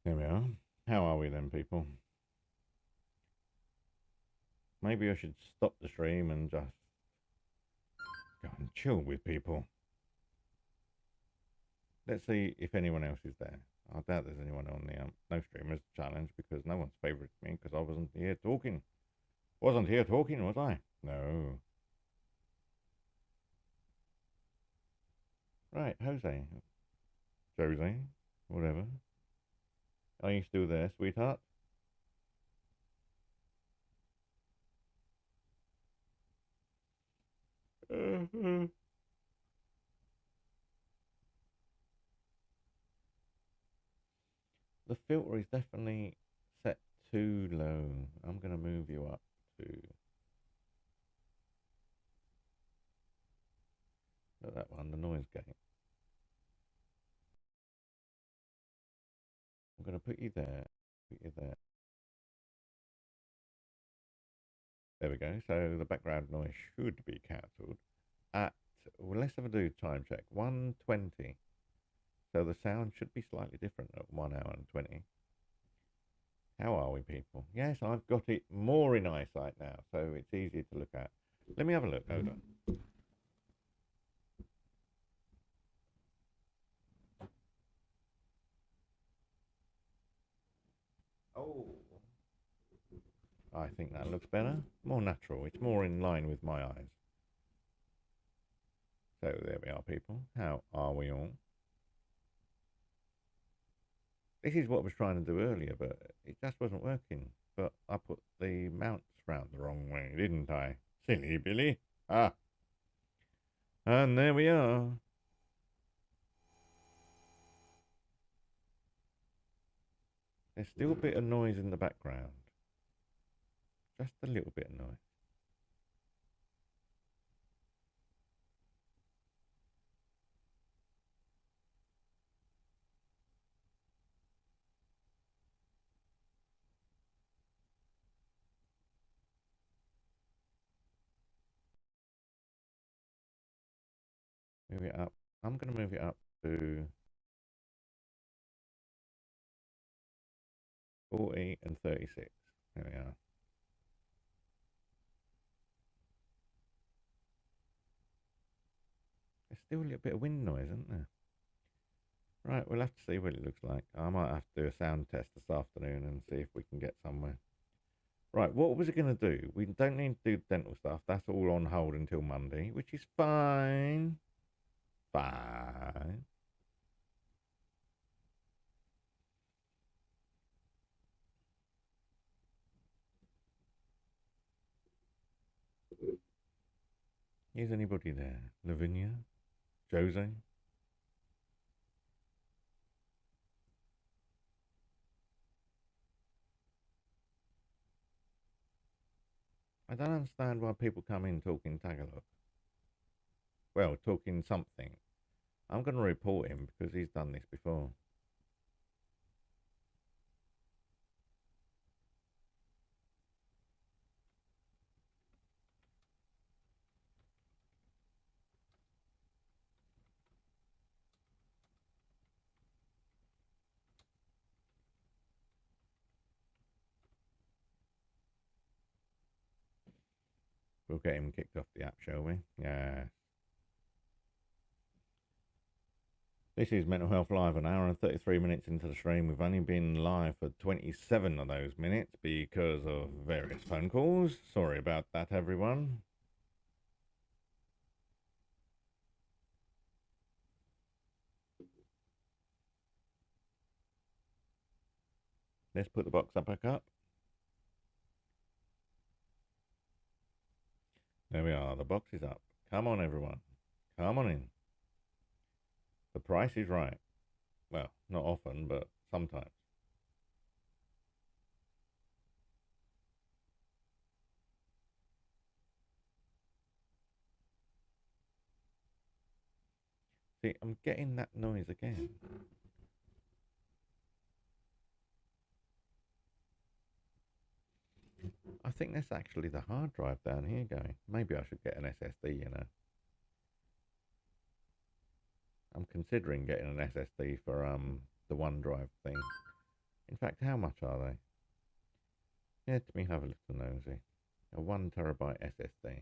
There we are. How are we then, people? Maybe I should stop the stream and just go and chill with people. Let's see if anyone else is there. I doubt there's anyone on the No Streamers challenge because no one's favoured me because I wasn't here talking. Wasn't here talking, was I? No. Right, Jose. Jose, whatever. Are you still there, sweetheart? The filter is definitely set too low. I'm going to move you up to... Look at that one, the noise gate. I'm going to put you there. Put you there. There we go. So the background noise should be cancelled at, well, let's have a do time check. 1:20. So the sound should be slightly different at 1 hour and 20. How are we, people? Yes, I've got it more in eyesight now, so it's easier to look at. Let me have a look. Hold on. Oh, I think that looks better. More natural. It's more in line with my eyes. So there we are, people. How are we all? This is what I was trying to do earlier, but it just wasn't working. But I put the mounts round the wrong way, didn't I? Silly Billy. Ah. And there we are. There's still a bit of noise in the background. Just a little bit of noise. Move it up. I'm going to move it up to 40 and 36. There we are. There's still a little bit of wind noise, isn't there? Right, we'll have to see what it looks like. I might have to do a sound test this afternoon and see if we can get somewhere. Right, what was it going to do? We don't need to do dental stuff. That's all on hold until Monday, which is fine. Fine. Is anybody there? Lavinia? Jose? I don't understand why people come in talking Tagalog. Well, talking something. I'm going to report him because he's done this before. We'll get him kicked off the app, shall we? Yeah. This is Mental Health Live, an hour and 33 minutes into the stream. We've only been live for 27 of those minutes because of various phone calls. Sorry about that, everyone. Let's put the box up back up. There we are. The box is up. Come on, everyone. Come on in. The price is right. Well, not often, but sometimes. See, I'm getting that noise again. I think that's actually the hard drive down here going. Maybe I should get an SSD, you know. I'm considering getting an SSD for the OneDrive thing. In fact, how much are they? Let me have a little nosy. A 1 terabyte SSD.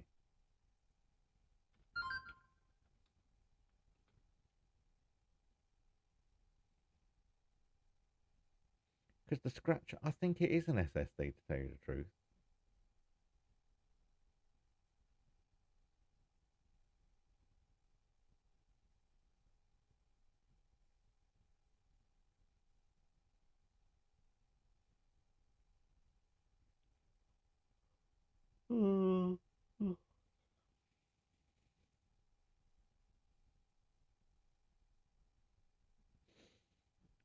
Because the scratch, I think it is an SSD to tell you the truth.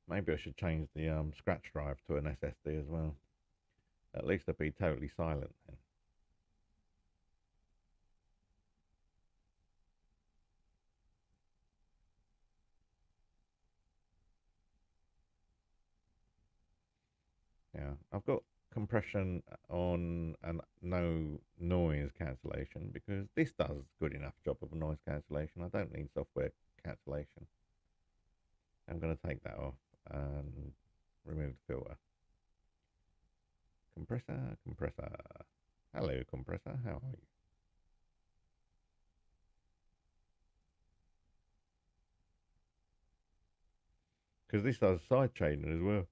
Maybe I should change the scratch drive to an SSD as well. At least it'd be totally silent then. Yeah, I've got compression on and no noise cancellation because this does good enough job of a noise cancellation. I don't need software cancellation. I'm going to take that off and remove the filter. Compressor, compressor. Hello, compressor. How are you? Because this does side chaining as well.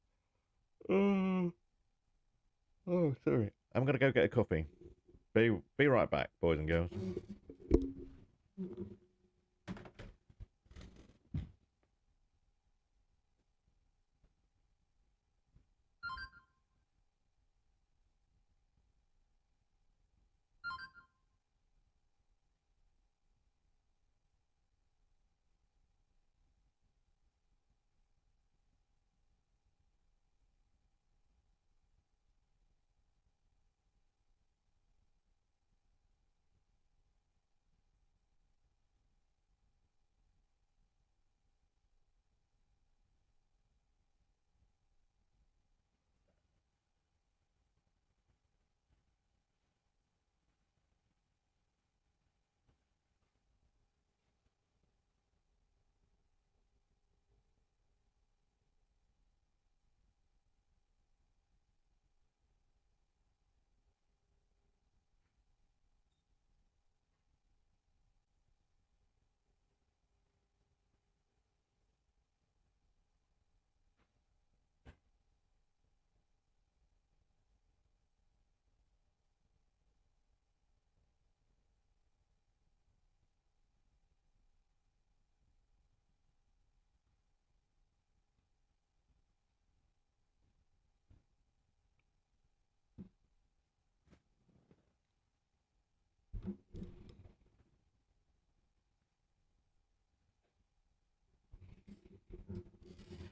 Oh, sorry. I'm going to go get a coffee. Be right back, boys and girls.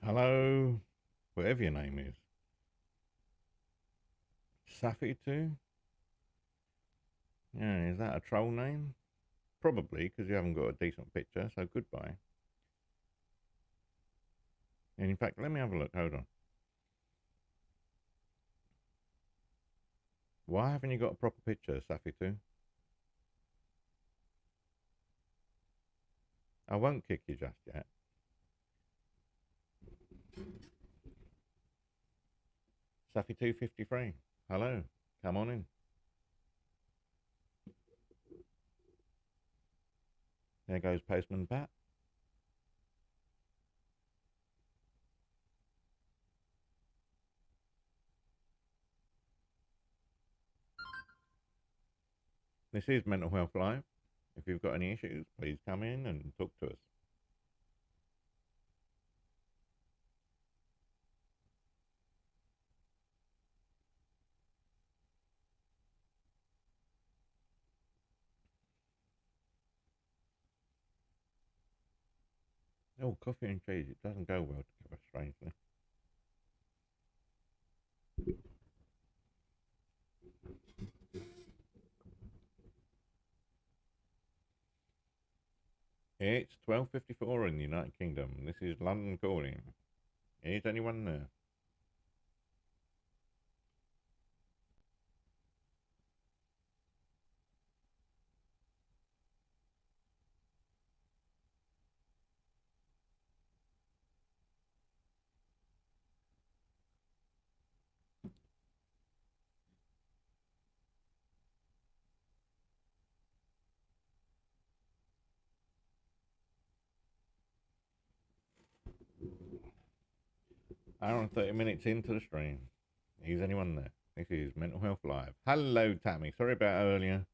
Hello, whatever your name is. Safi too? Yeah, is that a troll name? Probably, because you haven't got a decent picture, so goodbye. And in fact, let me have a look, hold on. Why haven't you got a proper picture, Safi too? I won't kick you just yet. Safi 253, hello, come on in. There goes Postman Pat. This is Mental Health Live. If you've got any issues, please come in and talk to us. Oh, coffee and cheese. It doesn't go well together, strangely. It's 12:54 in the United Kingdom. This is London calling. Is anyone there? Hour and 30 minutes into the stream. Is anyone there? This is Mental Health Live. Hello, Tammy. Sorry about earlier.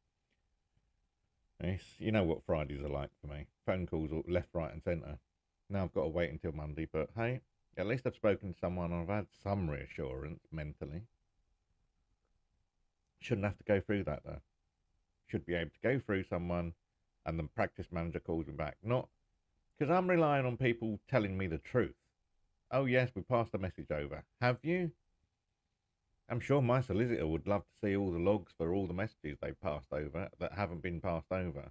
You know what Fridays are like for me. Phone calls left, right, and centre. Now I've got to wait until Monday, but hey, at least I've spoken to someone. I've had some reassurance mentally. Shouldn't have to go through that though. Should be able to go through someone and the practice manager calls me back. Not because I'm relying on people telling me the truth. Oh, yes, we passed the message over. Have you? I'm sure my solicitor would love to see all the logs for all the messages they passed over that haven't been passed over.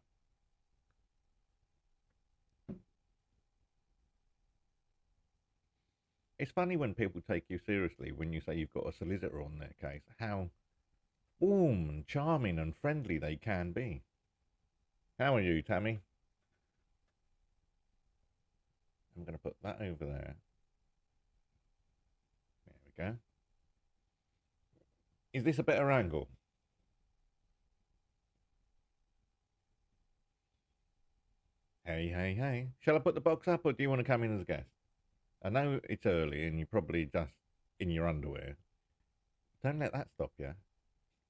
It's funny when people take you seriously when you say you've got a solicitor on their case, how warm and charming and friendly they can be. How are you, Tammy? I'm going to put that over there. There we go. Is this a better angle? Hey, hey, hey. Shall I put the box up or do you want to come in as a guest? I know it's early and you're probably just in your underwear. Don't let that stop you.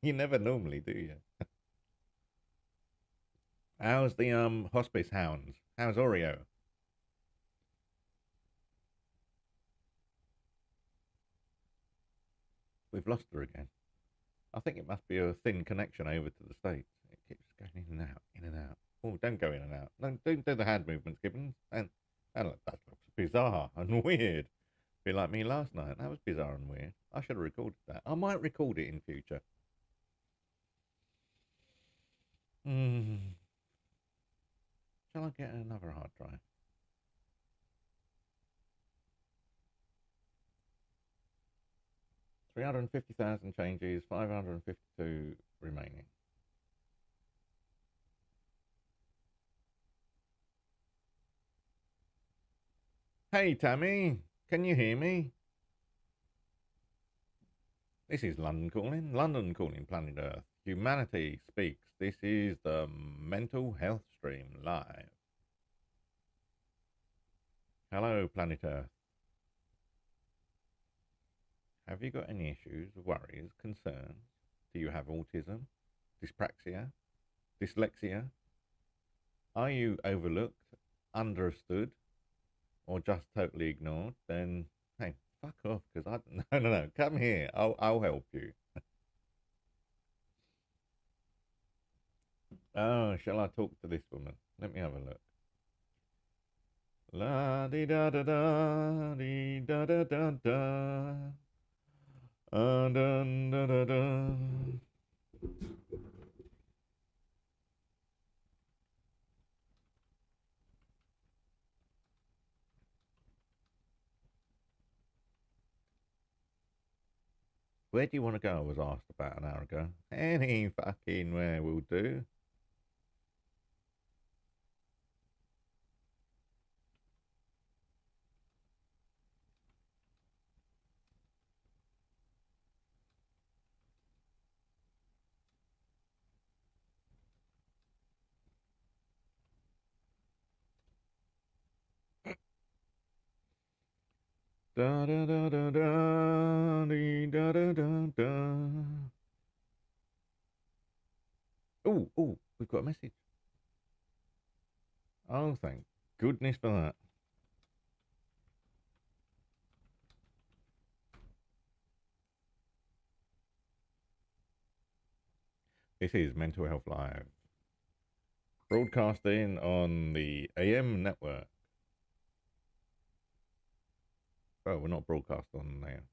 You never normally do, you? How's the hospice hounds? How's Oreo? We've lost her again. I think it must be a thin connection over to the States. It keeps going in and out, in and out. Oh, don't go in and out. Don't do the hand movements, Gibbons. And that looks bizarre and weird. Be like me last night. That was bizarre and weird. I should have recorded that. I might record it in future. Shall I get another hard drive? 350,000 changes, 552 remaining. Hey, Tammy, can you hear me? This is London calling, planet Earth. Humanity speaks. This is the Mental Health Stream live. Hello, planet Earth. Have you got any issues, worries, concerns? Do you have autism, dyspraxia, dyslexia? Are you overlooked, understood, or just totally ignored? Then, hey, fuck off, because no, come here. I'll help you. Oh, shall I talk to this woman? Let me have a look. La di da da da di da da da da. Dun, da da da. Where do you want to go? I was asked about an hour ago. Any fucking where will do. Da da da da da dee, da da da da. Oh, oh, we've got a message. Oh, thank goodness for that. This is Mental Health Live, broadcasting on the AM network. Oh, we're not broadcast on there.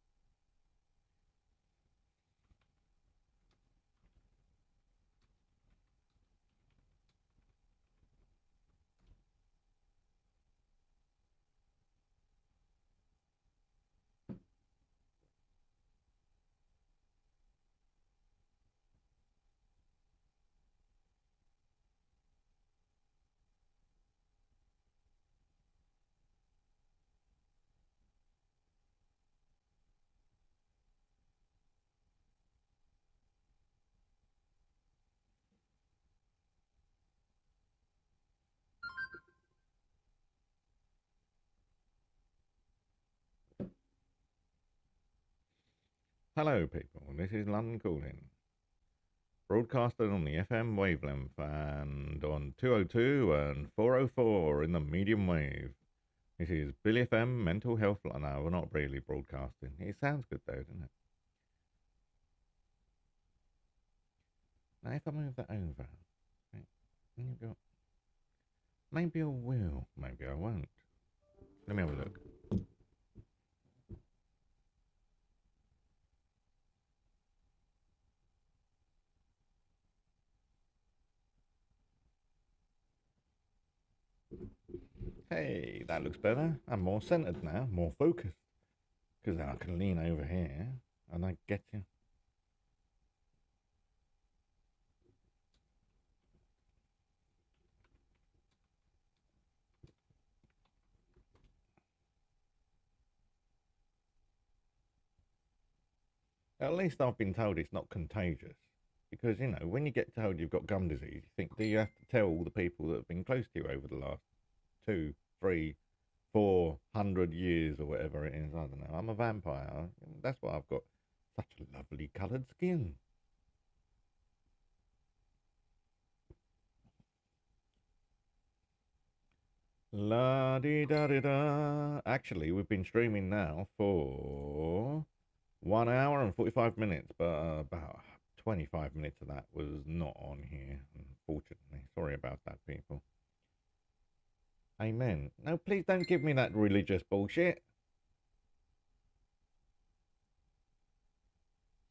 Hello, people. This is London Calling, broadcasted on the FM wavelength and on 202 and 404 in the medium wave. This is Billy FM Mental Health. No, we're not really broadcasting. It sounds good though, doesn't it? Now, if I move that over, right, maybe I will, maybe I won't. Let me have a look. Hey, that looks better. I'm more centered now, more focused. Because I can lean over here and I get you. At least I've been told it's not contagious. Because, you know, when you get told you've got gum disease, you think, do you have to tell all the people that have been close to you over the last 2, 3, 400 years or whatever it is? I don't know. I'm a vampire. That's why I've got such a lovely coloured skin. La di da di da. Actually, we've been streaming now for 1 hour and 45 minutes, but about 25 minutes of that was not on here, unfortunately. Sorry about that, people. Amen. No, please don't give me that religious bullshit.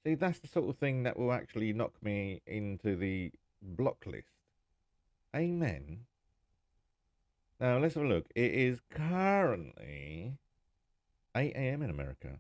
See, that's the sort of thing that will actually knock me into the block list. Amen. Now, let's have a look. It is currently 8 a.m. in America.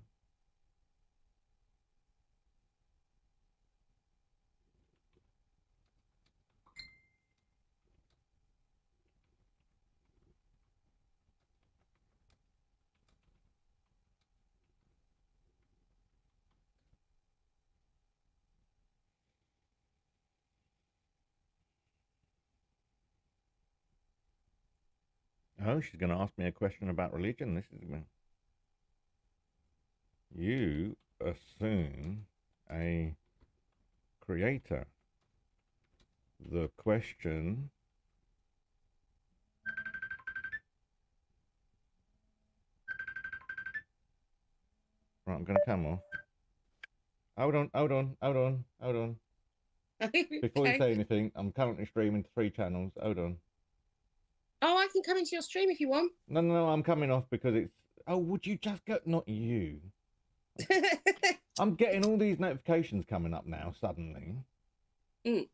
Oh, she's going to ask me a question about religion. This is you assume a creator. The question right, I'm gonna come off. Hold on. Before you say anything, I'm currently streaming to 3 channels. Hold on. Oh, I can come into your stream if you want. No, no, no, I'm coming off because it's... Oh, would you just go... Not you. I'm getting all these notifications coming up now, suddenly. Mm.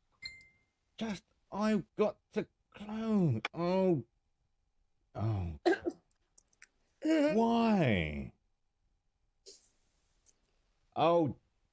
Just... I've got to clone. Oh. Oh. Why? Oh,